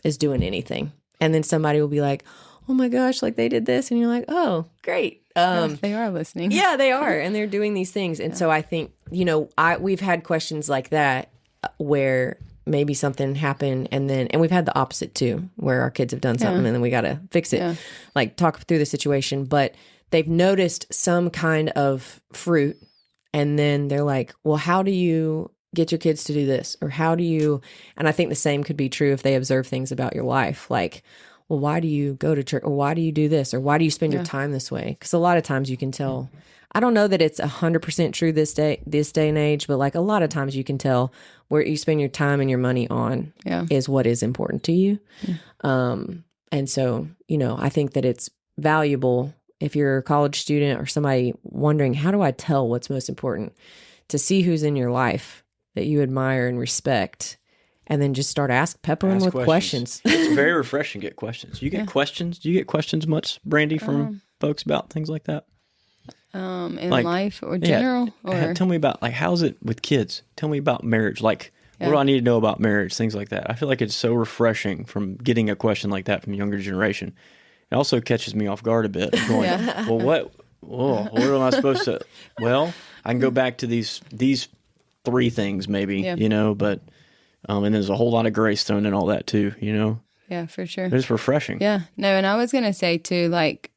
is doing anything. And then somebody will be like, oh my gosh, like they did this. And you're like, oh, great. They are listening. Yeah, they are. And they're doing these things. And so I think, we've had questions like that where maybe something happened and we've had the opposite too, where our kids have done something and then we got to fix it, like talk through the situation. But they've noticed some kind of fruit and then they're like, well, how do you get your kids to do this? Or how do you, and I think the same could be true if they observe things about your life. Like, well, why do you go to church? Or why do you do this? Or why do you spend your time this way? Because a lot of times you can tell. I don't know that it's 100% true this day and age, but like a lot of times you can tell where you spend your time and your money on is what is important to you. And so, I think that it's valuable if you're a college student or somebody wondering, how do I tell what's most important? To see who's in your life that you admire and respect. And then just start peppering with questions. It's very refreshing to get questions. You get questions? Do you get questions much, Brandi, from folks about things like that? In life or general? Or? Tell me about, like, how's it with kids? Tell me about marriage. Like, what do I need to know about marriage? Things like that. I feel like it's so refreshing from getting a question like that from the younger generation. It also catches me off guard a bit. Going, well, what am I supposed to? Well, I can go back to these 3 things maybe, but... and there's a whole lot of grace thrown in all that too, Yeah, for sure. It's refreshing. Yeah. No, and I was going to say too, like,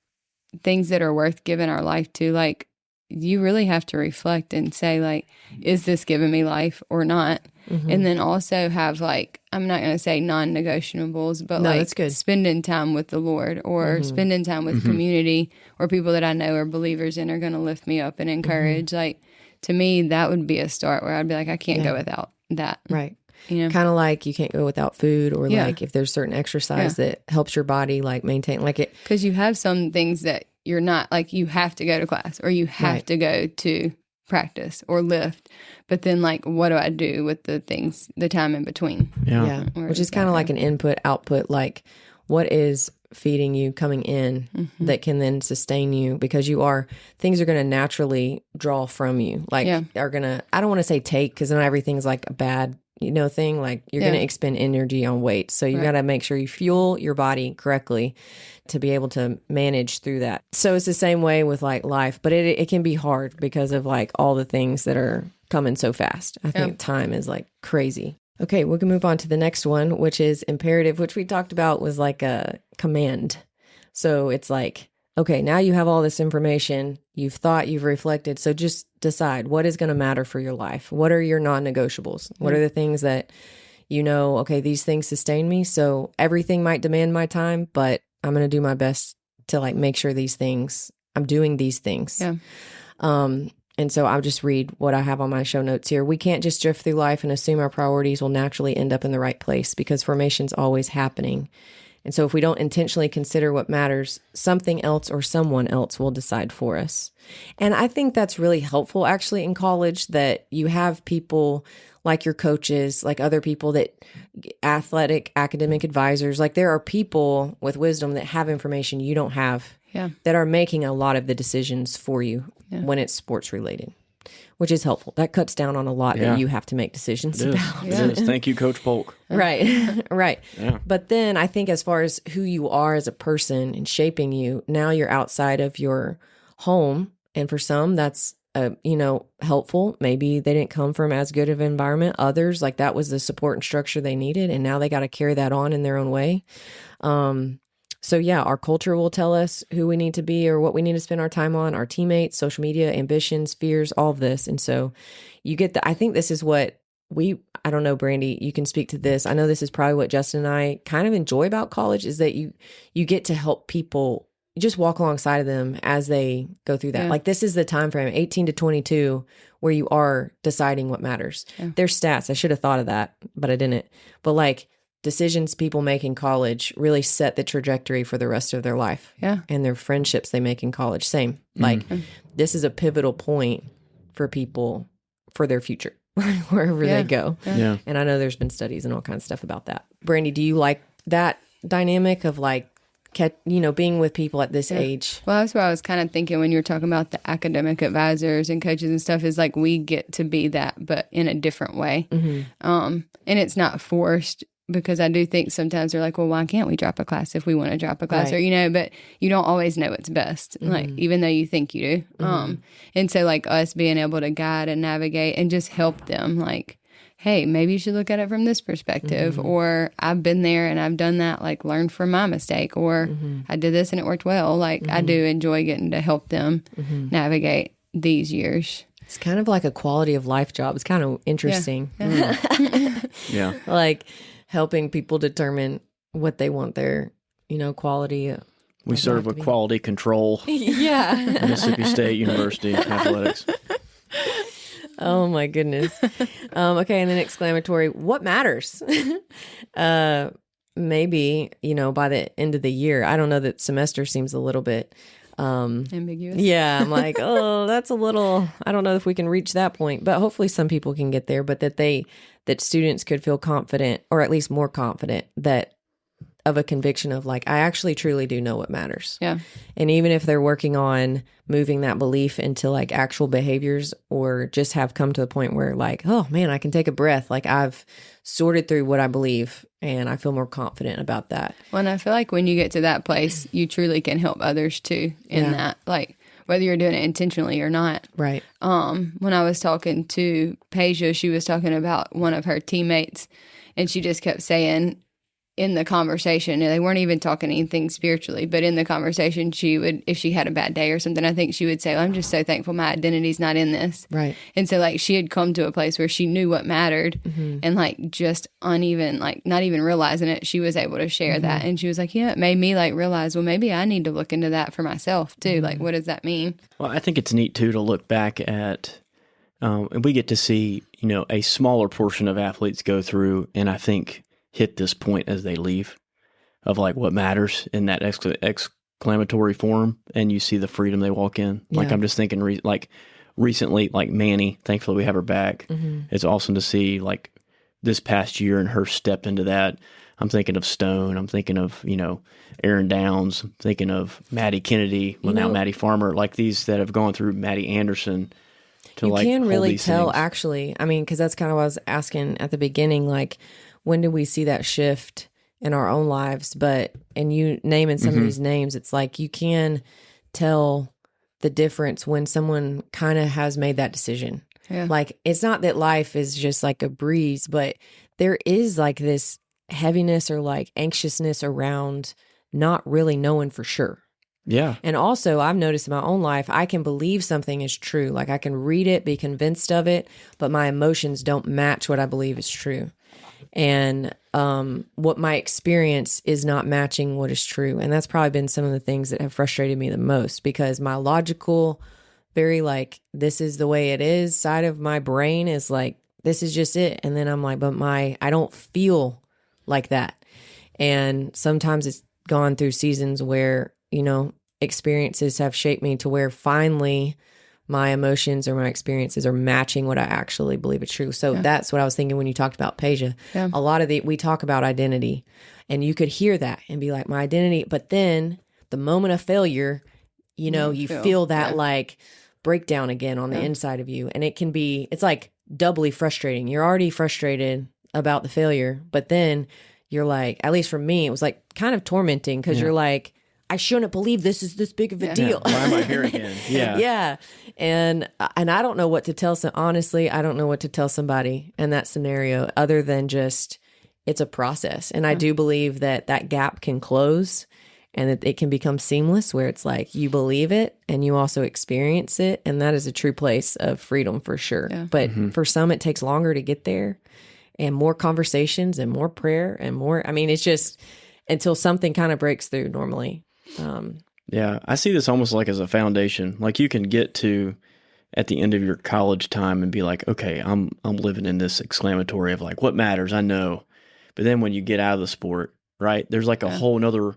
things that are worth giving our life to, like, you really have to reflect and say, like, is this giving me life or not? And then also have, like, I'm not going to say non-negotiables, but no, like that's good. Spending time with the Lord or spending time with community or people that I know are believers and are going to lift me up and encourage. Like, to me, that would be a start where I'd be like, I can't go without that. Right. You know? Kind of like you can't go without food, or like if there's certain exercise that helps your body like maintain like it. Because you have some things that you're not, like, you have to go to class or you have to go to practice or lift, but then, like, what do I do with the things, the time in between? Which is kind of like an input output, like what is feeding you coming in that can then sustain you, because things are going to naturally draw from you, like are going to, I don't want to say take, because then everything's like a bad thing, like you're going to expend energy on weight, so you got to make sure you fuel your body correctly to be able to manage through that. So it's the same way with like life, but it can be hard because of like all the things that are coming so fast. I think time is like crazy. Okay, we can move on to the next one, which is imperative, which we talked about was like a command. So it's like, okay, now you have all this information, you've thought, you've reflected, so just decide what is going to matter for your life. What are your non-negotiables? What are the things that okay, these things sustain me, so everything might demand my time, but I'm going to do my best to like make sure I'm doing these things. And so I'll just read what I have on my show notes here. We can't just drift through life and assume our priorities will naturally end up in the right place, because formation's always happening. And so if we don't intentionally consider what matters, something else or someone else will decide for us. And I think that's really helpful actually in college, that you have people like your coaches, like other people that athletic, academic advisors, like there are people with wisdom that have information you don't have that are making a lot of the decisions for you when it's sports related, which is helpful. That cuts down on a lot that you have to make decisions about. It is. Thank you, Coach Polk. Right. Right. Yeah. But then I think as far as who you are as a person and shaping you, now you're outside of your home. And for some, that's, helpful. Maybe they didn't come from as good of an environment. Others, like that was the support and structure they needed. And now they got to carry that on in their own way. So yeah, our culture will tell us who we need to be or what we need to spend our time on, our teammates, social media, ambitions, fears, all of this. And so you get I think this is what I don't know, Brandi, you can speak to this. I know this is probably what Justin and I kind of enjoy about college, is that you get to help people, just walk alongside of them as they go through that. Like this is the time frame, 18 to 22, where you are deciding what matters. There's stats. I should have thought of that, but I didn't. But like, decisions people make in college really set the trajectory for the rest of their life. And their friendships they make in college, same. Like this is a pivotal point for people for their future, wherever they go. And I know there's been studies and all kinds of stuff about that. Brandi, do you like that dynamic of like, being with people at this age? Well, that's what I was kind of thinking when you were talking about the academic advisors and coaches and stuff, is like we get to be that, but in a different way. And it's not forced. Because I do think sometimes they're like, well, why can't we drop a class if we want to drop a class? Or, but you don't always know what's best, like, even though you think you do. And so, like, us being able to guide and navigate and just help them, like, hey, maybe you should look at it from this perspective. Or I've been there and I've done that, like, learn from my mistake. Or I did this and it worked well. Like, I do enjoy getting to help them navigate these years. It's kind of like a quality of life job. It's kind of interesting. Like, helping people determine what they want their, quality. We serve with quality control. Mississippi State University athletics. Oh my goodness. Okay, and then exclamatory, what matters? Maybe, by the end of the year. I don't know, that semester seems a little bit ambiguous. Yeah, I'm like, oh, that's a little, I don't know if we can reach that point, but hopefully some people can get there, but that students could feel confident, or at least more confident, that of a conviction of like, I actually truly do know what matters. And even if they're working on moving that belief into like actual behaviors, or just have come to the point where like, oh man, I can take a breath. Like I've sorted through what I believe and I feel more confident about that. Well, and I feel like when you get to that place, you truly can help others too in that, like whether you're doing it intentionally or not. Right. When I was talking to Peja, she was talking about one of her teammates, and she just kept saying, in the conversation, and they weren't even talking anything spiritually, but in the conversation, she would, if she had a bad day or something, I think she would say, I'm just so thankful my identity's not in this. Right. And so like she had come to a place where she knew what mattered, and like just uneven, like not even realizing it, she was able to share that. And she was like, yeah, it made me like realize, well, maybe I need to look into that for myself too. Like, what does that mean? Well, I think it's neat too to look back at, and we get to see, a smaller portion of athletes go through, and I think hit this point as they leave of like what matters in that exclamatory form, and you see the freedom they walk in. Yeah. Like I'm just thinking recently, like Manny, thankfully we have her back. It's awesome to see like this past year and her step into that. I'm thinking of Stone. I'm thinking of, Aaron Downs. I'm thinking of Maddie Kennedy. Well, now Maddie Farmer, like these that have gone through Maddie Anderson. You can really tell, actually. I mean, because that's kind of what I was asking at the beginning, like, when do we see that shift in our own lives? And you naming some of these names, it's like you can tell the difference when someone kind of has made that decision. Yeah. Like, it's not that life is just like a breeze, but there is like this heaviness or like anxiousness around not really knowing for sure. Yeah. And also, I've noticed in my own life, I can believe something is true. Like, I can read it, be convinced of it, but my emotions don't match what I believe is true. And what my experience is not matching what is true. And that's probably been some of the things that have frustrated me the most, because my logical, very like, this is the way it is side of my brain is like, this is just it. And then I'm like, but I don't feel like that. And sometimes it's gone through seasons where, experiences have shaped me to where finally my emotions or my experiences are matching what I actually believe is true. So that's what I was thinking when you talked about Peja. Yeah. A lot of we talk about identity, and you could hear that and be like, my identity. But then the moment of failure, you feel that like breakdown again on the inside of you. And it's like doubly frustrating. You're already frustrated about the failure, but then you're like, at least for me, it was like kind of tormenting, because you're like, I shouldn't believe this is this big of a deal. Why am I here again? Yeah. Yeah. And I don't know what to tell honestly, I don't know what to tell somebody in that scenario other than just, it's a process. And I do believe that gap can close, and that it can become seamless, where it's like you believe it and you also experience it. And that is a true place of freedom for sure. Yeah. But for some, it takes longer to get there, and more conversations and more prayer and more, it's just until something kind of breaks through normally. Yeah, I see this almost like as a foundation. Like you can get to at the end of your college time and be like, okay, I'm living in this exclamatory of like, what matters? I know. But then when you get out of the sport, right, there's like a whole nother.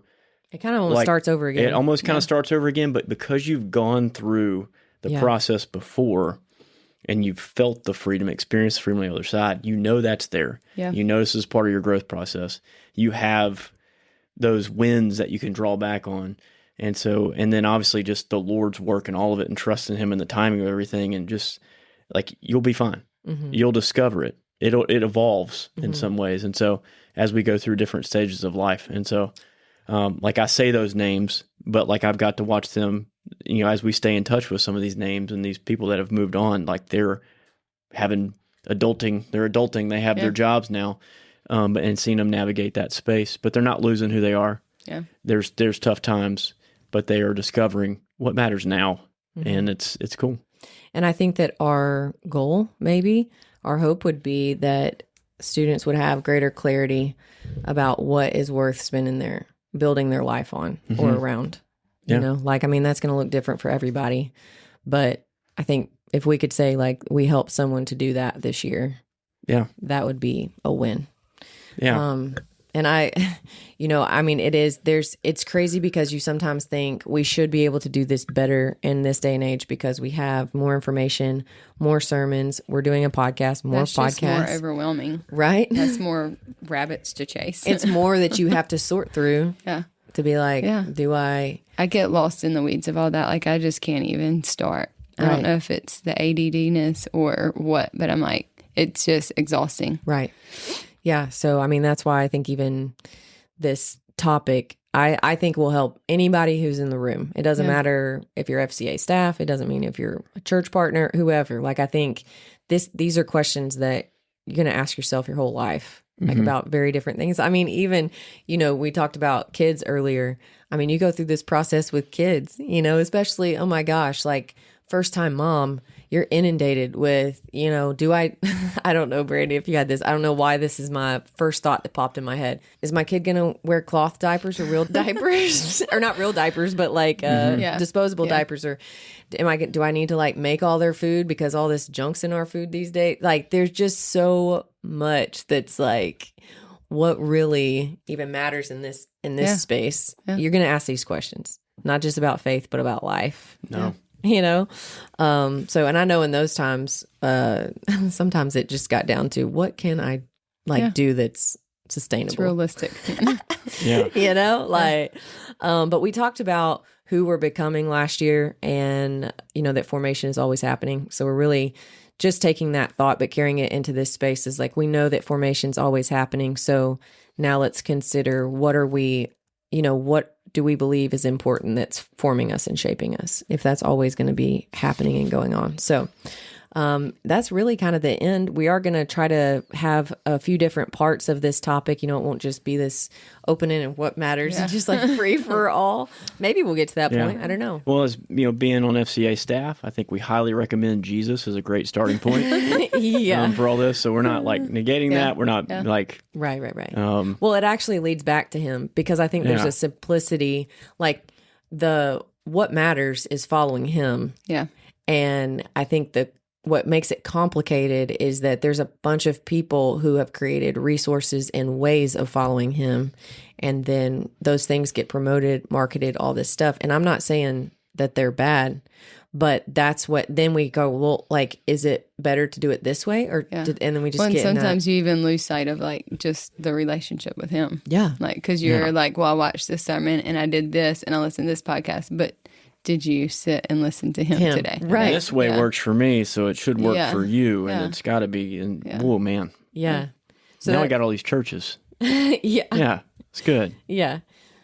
It kind of almost starts over again. It almost kind of starts over again, but because you've gone through the process before, and you've felt the freedom, experienced the freedom on the other side, that's there. Yeah. You know this is part of your growth process. You have those wins that you can draw back on. And then obviously just the Lord's work and all of it, and trusting Him in the timing of everything, and just like, you'll be fine. You'll discover it. It evolves in some ways. And so as we go through different stages of life. And so like I say those names, but like I've got to watch them, as we stay in touch with some of these names and these people that have moved on, like they're adulting, they have their jobs now. And seeing them navigate that space, but they're not losing who they are. Yeah, there's tough times, but they are discovering what matters now, and it's cool. And I think that our goal, maybe our hope, would be that students would have greater clarity about what is worth building their life on or around. Yeah. That's going to look different for everybody, but I think if we could say like we helped someone to do that this year, that would be a win. Yeah. And it's crazy, because you sometimes think we should be able to do this better in this day and age, because we have more information, more sermons. We're doing a podcast, more podcasts. That's just more overwhelming. Right? That's more rabbits to chase. It's more that you have to sort through. Yeah. To be like, I get lost in the weeds of all that. Like, I just can't even start. I don't know if it's the ADD-ness or what, but I'm like, it's just exhausting. Right. Yeah. So, that's why I think even this topic, I think will help anybody who's in the room. It doesn't matter if you're FCA staff. It doesn't mean if you're a church partner, whoever. Like, I think these are questions that you're going to ask yourself your whole life. like about very different things. I mean, even, we talked about kids earlier. I mean, you go through this process with kids, especially, oh my gosh, like first time mom, you're inundated with, I don't know, Brandi, if you had this, I don't know why this is my first thought that popped in my head. Is my kid going to wear cloth diapers or real diapers? Or not real diapers, but like disposable diapers? Or do I need to like make all their food because all this junk's in our food these days? Like there's just so much that's like, what really even matters in this space? Yeah. You're going to ask these questions, not just about faith, but about life. No. And I know in those times, sometimes it just got down to what can I do that's sustainable. It's realistic. But we talked about who we're becoming last year and, that formation is always happening. So we're really just taking that thought, but carrying it into this space is like, we know that formation's always happening. So now let's consider what do we believe is important that's forming us and shaping us, if that's always going to be happening and going on. So that's really kind of the end. We are going to try to have a few different parts of this topic. It won't just be this opening and what matters and just like free for all. Maybe we'll get to that point. I don't know. Well, as being on FCA staff, I think we highly recommend Jesus as a great starting point for all this. So we're not like negating that. We're not like... Right. Well, it actually leads back to him because I think there's a simplicity, like what matters is following him. Yeah. And I think what makes it complicated is that there's a bunch of people who have created resources and ways of following him. And then those things get promoted, marketed, all this stuff. And I'm not saying that they're bad, but that's then we go, well, like, is it better to do it this way? And then we just get sometimes you even lose sight of like just the relationship with him. Yeah. Like, cause you're like, well, I watched this sermon and I did this and I listened to this podcast, but did you sit and listen to him today? Right. This way works for me, so it should work for you, and it's got to be. Oh man. Yeah. So now I got all these churches. Yeah, it's good. Yeah.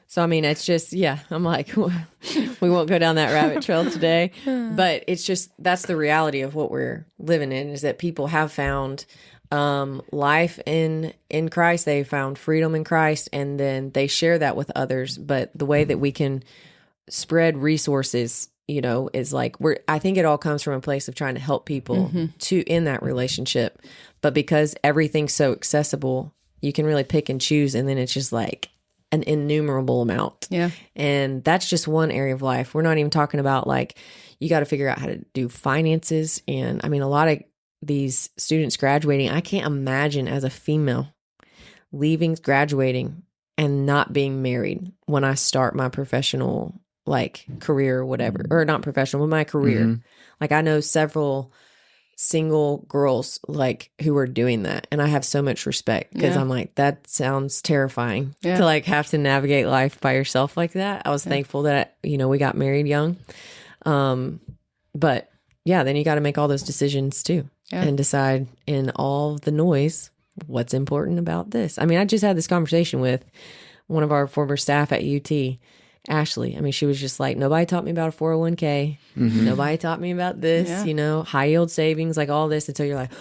So I mean, it's just I'm like, we won't go down that rabbit trail today, but it's just that's the reality of what we're living in is that people have found life in Christ. They found freedom in Christ, and then they share that with others. But the way that we can spread resources, is like I think it all comes from a place of trying to help people in that relationship. But because everything's so accessible, you can really pick and choose, and then it's just like an innumerable amount. Yeah. And that's just one area of life. We're not even talking about like you got to figure out how to do finances. And I mean, a lot of these students graduating, I can't imagine as a female graduating and not being married when I start my professional like career or whatever, or not professional, but my career. Like I know several single girls like who are doing that. And I have so much respect because I'm like, that sounds terrifying to like have to navigate life by yourself like that. I was thankful that, we got married young. But then you got to make all those decisions too and decide in all the noise, what's important about this. I mean, I just had this conversation with one of our former staff at UT, Ashley. I mean, she was just like, nobody taught me about a 401k. Nobody taught me about this, high yield savings, like all this until you're like,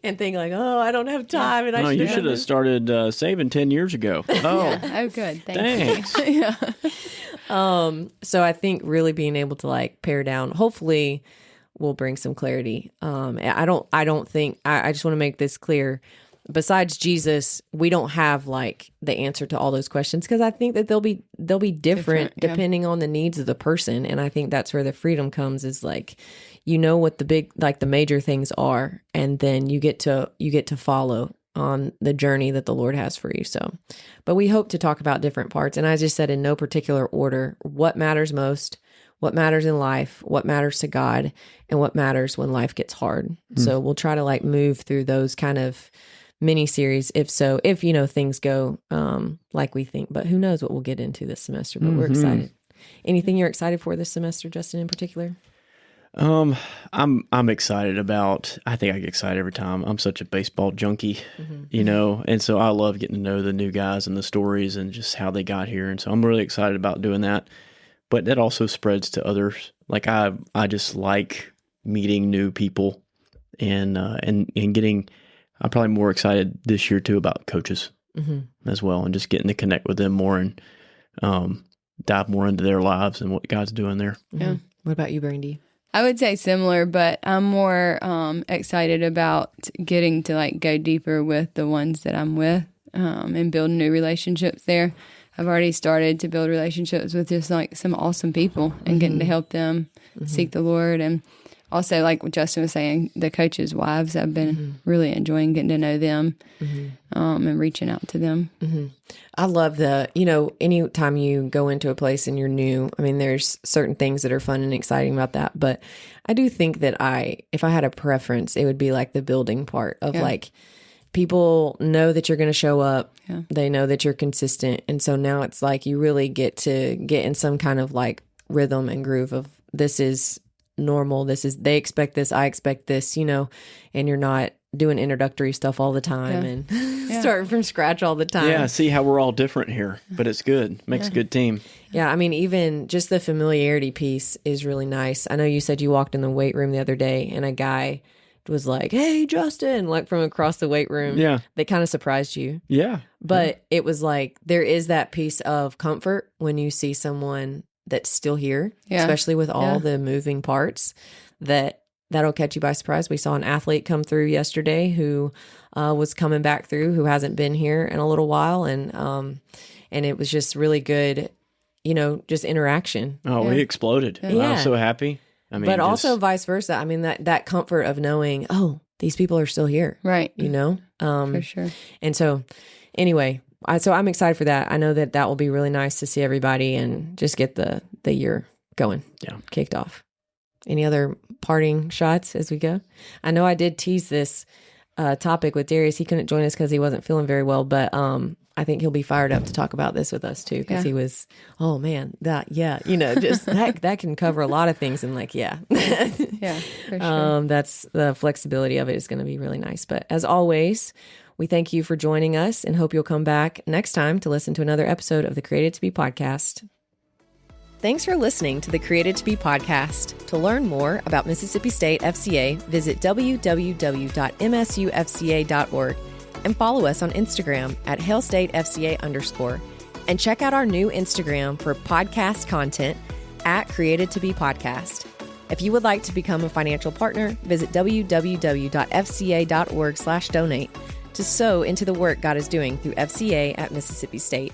and think like, oh, I don't have time. And you should have started saving 10 years ago. Oh, oh, good. Thanks. So I think really being able to like pare down, hopefully will bring some clarity. I just want to make this clear. Besides Jesus, we don't have like the answer to all those questions because I think that they'll be different depending on the needs of the person. And I think that's where the freedom comes is like, what the major things are, and then you get to follow on the journey that the Lord has for you. So, but we hope to talk about different parts. And I just said in no particular order, what matters most, what matters in life, what matters to God, and what matters when life gets hard. So we'll try to like move through those kind of mini series if things go like we think, but who knows what we'll get into this semester, but we're excited. Anything you're excited for this semester, Justin, in particular? I'm excited about, I think I get excited every time. I'm such a baseball junkie, and so I love getting to know the new guys and the stories and just how they got here. And so I'm really excited about doing that, but that also spreads to others. Like I just like meeting new people and getting. I'm probably more excited this year too about coaches as well, and just getting to connect with them more and dive more into their lives and what God's doing there. Yeah. What about you, Brandi? I would say similar, but I'm more excited about getting to like go deeper with the ones that I'm with and build new relationships there. I've already started to build relationships with just like some awesome people and getting to help them seek the Lord. And also, like what Justin was saying, the coaches' wives, I've been really enjoying getting to know them and reaching out to them. I love anytime you go into a place and you're new, I mean, there's certain things that are fun and exciting about that. But I do think that if I had a preference, it would be like the building part of like, people know that you're going to show up. Yeah. They know that you're consistent. And so now it's like you really get to get in some kind of like rhythm and groove of this is normal. They expect this. I expect this, and you're not doing introductory stuff all the time and starting from scratch all the time. Yeah. See how we're all different here, but it's good. Makes a good team. Yeah. I mean, even just the familiarity piece is really nice. I know you said you walked in the weight room the other day and a guy was like, "Hey, Justin," like from across the weight room. Yeah. They kind of surprised you. Yeah. But it was like, there is that piece of comfort when you see someone that's still here, especially with all the moving parts, that'll catch you by surprise. We saw an athlete come through yesterday who was coming back through, who hasn't been here in a little while. And it was just really good, just interaction. Oh, we exploded. Yeah. I was so happy. I mean, but also vice versa. I mean, that comfort of knowing, oh, these people are still here. Right. For sure. And so anyway, so I'm excited for that. I know that will be really nice to see everybody and just get the year going. Yeah. Kicked off. Any other parting shots as we go? I know I did tease this topic with Darius. He couldn't join us because he wasn't feeling very well, but I think he'll be fired up to talk about this with us too, because he was, oh man, just that can cover a lot of things. And like, yeah, for sure. That's the flexibility of it is going to be really nice. But as always, we thank you for joining us and hope you'll come back next time to listen to another episode of the Created to Be podcast. Thanks for listening to the Created to Be podcast. To learn more about Mississippi State FCA, visit www.msufca.org. and follow us on Instagram at HailStateFCA_. And check out our new Instagram for podcast content at Created to Be Podcast. If you would like to become a financial partner, visit www.fca.org/donate to sow into the work God is doing through FCA at Mississippi State.